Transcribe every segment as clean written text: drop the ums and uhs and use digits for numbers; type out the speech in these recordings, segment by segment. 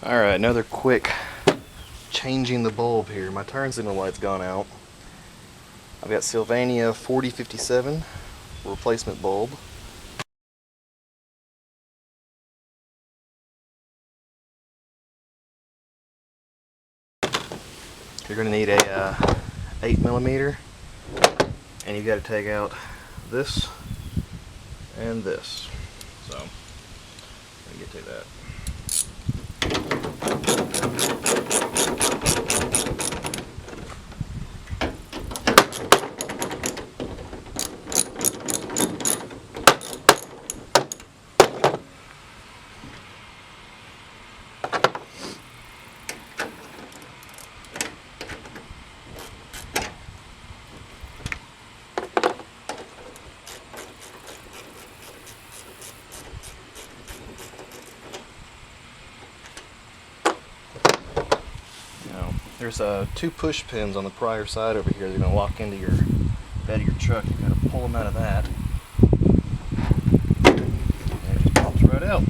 Alright, another quick changing the bulb here. My turn signal light's gone out. I've got Sylvania 4057 replacement bulb. You're going to need a 8mm, and you've got to take out this and this. So, let me get to that. There's two push pins on the prior side over here. They're going to lock into your bed of your truck. You've got to pull them out of that. And it just pops right out.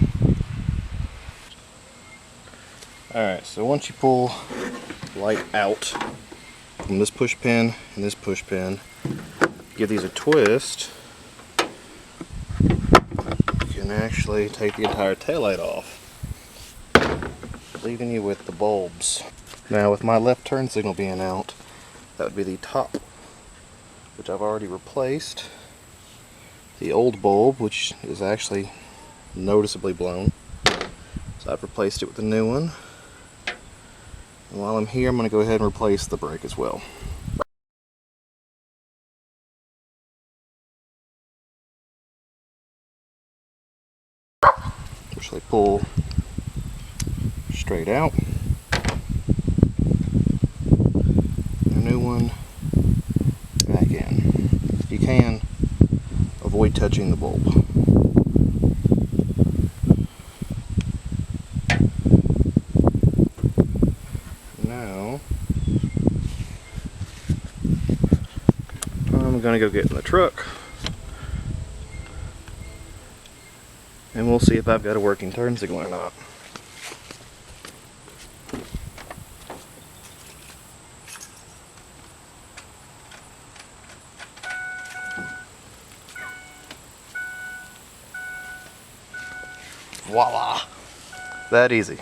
Alright, so once you pull light out from this push pin and this push pin, give these a twist, you can actually take the entire taillight off, leaving you with the bulbs. Now with my left turn signal being out, that would be the top, which I've already replaced. The old bulb, which is actually noticeably blown, so I've replaced it with a new one. And while I'm here, I'm going to go ahead and replace the brake as well. Which they pull straight out. New one back in. You can avoid touching the bulb. Now I'm gonna go get in the truck and we'll see if I've got a working turn signal or not. Voila! That easy.